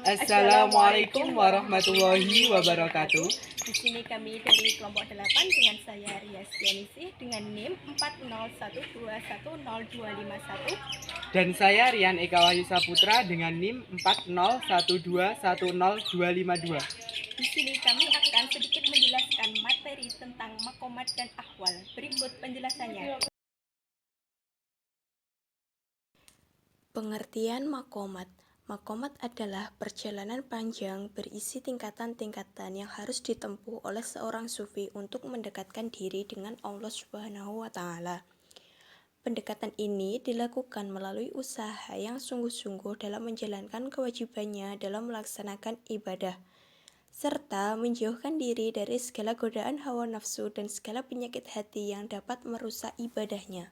Assalamualaikum warahmatullahi wabarakatuh. Di sini kami dari kelompok 8 dengan saya Rias Dianisi dengan NIM 4012102551 Dan saya Rian Eka Wahyu Saputra dengan NIM 4012102252. Di sini kami akan sedikit menjelaskan materi tentang makomat dan ahwal. Berikut penjelasannya. Pengertian makomat. Makomat adalah perjalanan panjang berisi tingkatan-tingkatan yang harus ditempuh oleh seorang sufi untuk mendekatkan diri dengan Allah Subhanahu wa Ta'ala. Pendekatan ini dilakukan melalui usaha yang sungguh-sungguh dalam menjalankan kewajibannya dalam melaksanakan ibadah, serta menjauhkan diri dari segala godaan hawa nafsu dan segala penyakit hati yang dapat merusak ibadahnya.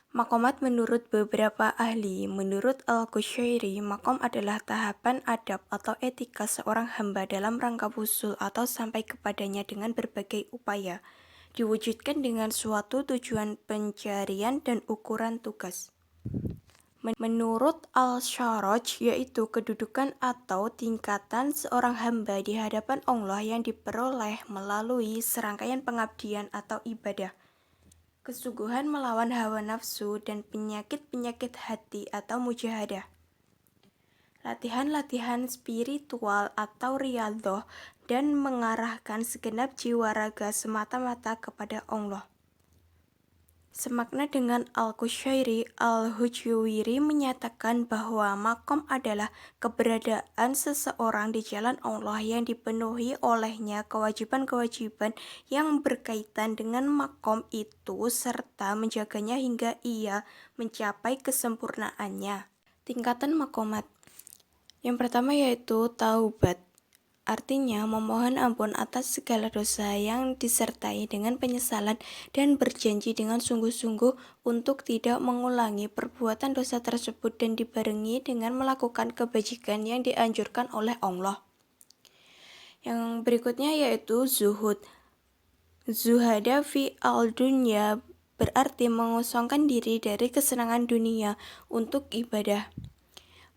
Makomat menurut beberapa ahli, menurut Al-Qushairi, makom adalah tahapan adab atau etika seorang hamba dalam rangka wusul atau sampai kepadanya dengan berbagai upaya, diwujudkan dengan suatu tujuan pencarian dan ukuran tugas. Menurut Al-Sharaj, yaitu kedudukan atau tingkatan seorang hamba di hadapan Allah yang diperoleh melalui serangkaian pengabdian atau ibadah, kesungguhan melawan hawa nafsu dan penyakit-penyakit hati atau mujahadah. Latihan-latihan spiritual atau riyadhah dan mengarahkan segenap jiwa raga semata-mata kepada Allah. Semakna dengan Al-Qushairi, Al-Hujwiri menyatakan bahwa makom adalah keberadaan seseorang di jalan Allah yang dipenuhi olehnya kewajiban-kewajiban yang berkaitan dengan makom itu serta menjaganya hingga ia mencapai kesempurnaannya. Tingkatan makomat. Yang pertama yaitu taubat. Artinya memohon ampun atas segala dosa yang disertai dengan penyesalan dan berjanji dengan sungguh-sungguh untuk tidak mengulangi perbuatan dosa tersebut dan dibarengi dengan melakukan kebajikan yang dianjurkan oleh Allah. Yang berikutnya yaitu zuhud. Zuhada fi al-dunya berarti mengosongkan diri dari kesenangan dunia untuk ibadah.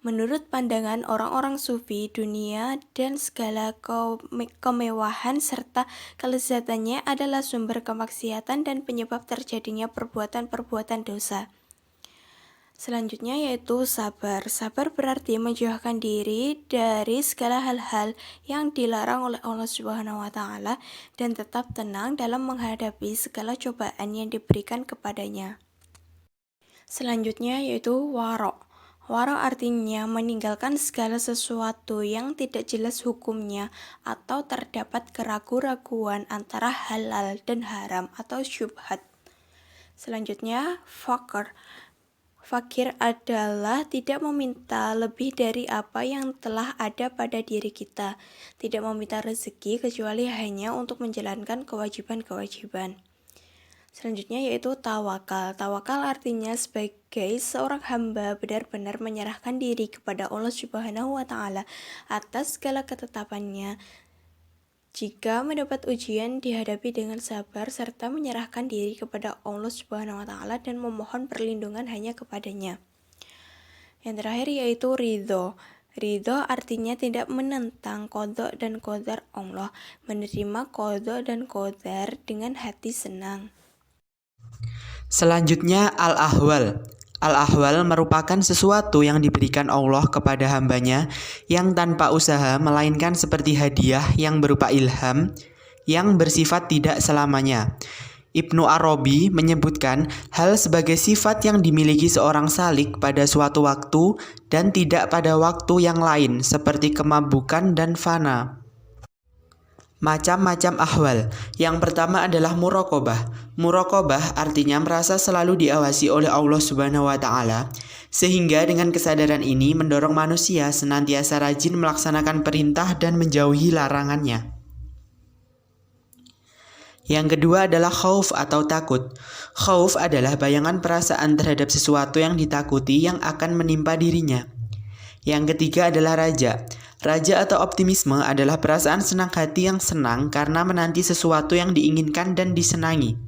Menurut pandangan orang-orang sufi, dunia dan segala kemewahan serta kelezatannya adalah sumber kemaksiatan dan penyebab terjadinya perbuatan-perbuatan dosa. Selanjutnya yaitu sabar. Sabar berarti menjauhkan diri dari segala hal-hal yang dilarang oleh Allah Subhanahu wa Ta'ala dan tetap tenang dalam menghadapi segala cobaan yang diberikan kepadanya. Selanjutnya yaitu waro'. Waro artinya meninggalkan segala sesuatu yang tidak jelas hukumnya atau terdapat keraguan-raguan antara halal dan haram atau syubhat. Selanjutnya fakir. Fakir adalah tidak meminta lebih dari apa yang telah ada pada diri kita, tidak meminta rezeki kecuali hanya untuk menjalankan kewajiban-kewajiban. Selanjutnya yaitu tawakal. Tawakal artinya sebagai seorang hamba benar-benar menyerahkan diri kepada Allah Subhanahu wa Ta'ala atas segala ketetapannya. Jika mendapat ujian, dihadapi dengan sabar serta menyerahkan diri kepada Allah Subhanahu wa Ta'ala dan memohon perlindungan hanya kepadanya. Yang terakhir yaitu ridho. Ridho artinya tidak menentang qadha dan qadar Allah, menerima qadha dan qadar dengan hati senang. Selanjutnya al-ahwal. Al-ahwal merupakan sesuatu yang diberikan Allah kepada hambanya yang tanpa usaha melainkan seperti hadiah yang berupa ilham yang bersifat tidak selamanya. Ibnu Arabi menyebutkan hal sebagai sifat yang dimiliki seorang salik pada suatu waktu dan tidak pada waktu yang lain seperti kemabukan dan fana. Macam-macam ahwal. Yang pertama adalah muraqabah. Muraqabah artinya merasa selalu diawasi oleh Allah Subhanahu wa Ta'ala, sehingga dengan kesadaran ini mendorong manusia senantiasa rajin melaksanakan perintah dan menjauhi larangannya. Yang kedua adalah khauf atau takut. Khauf adalah bayangan perasaan terhadap sesuatu yang ditakuti yang akan menimpa dirinya. Yang ketiga adalah raja. Raja atau optimisme adalah perasaan senang hati yang senang karena menanti sesuatu yang diinginkan dan disenangi.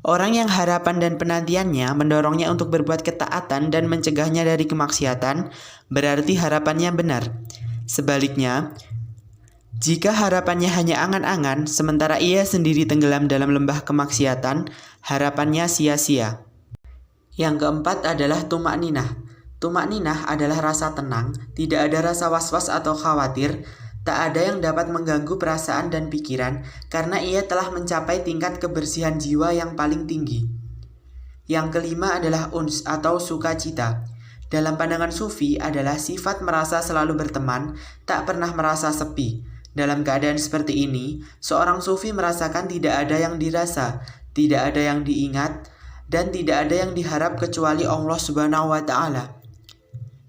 Orang yang harapan dan penantiannya mendorongnya untuk berbuat ketaatan dan mencegahnya dari kemaksiatan, berarti harapannya benar. Sebaliknya, jika harapannya hanya angan-angan, sementara ia sendiri tenggelam dalam lembah kemaksiatan, harapannya sia-sia. Yang keempat adalah tumak ninah. Tumak ninah adalah rasa tenang, tidak ada rasa was-was atau khawatir, tak ada yang dapat mengganggu perasaan dan pikiran karena ia telah mencapai tingkat kebersihan jiwa yang paling tinggi. Yang kelima adalah uns atau sukacita. Dalam pandangan sufi adalah sifat merasa selalu berteman, tak pernah merasa sepi. Dalam keadaan seperti ini, seorang sufi merasakan tidak ada yang dirasa, tidak ada yang diingat, dan tidak ada yang diharap kecuali Allah Subhanahu wa Ta'ala.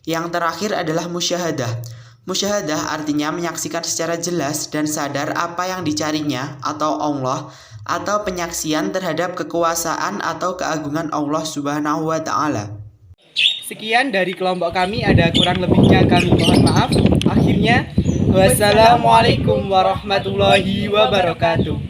Yang terakhir adalah musyahadah. Musyahadah artinya menyaksikan secara jelas dan sadar apa yang dicarinya atau Allah, atau penyaksian terhadap kekuasaan atau keagungan Allah Subhanahu wa Ta'ala. Sekian dari kelompok kami, ada kurang lebihnya kami mohon maaf. Akhirnya, wassalamualaikum warahmatullahi wabarakatuh.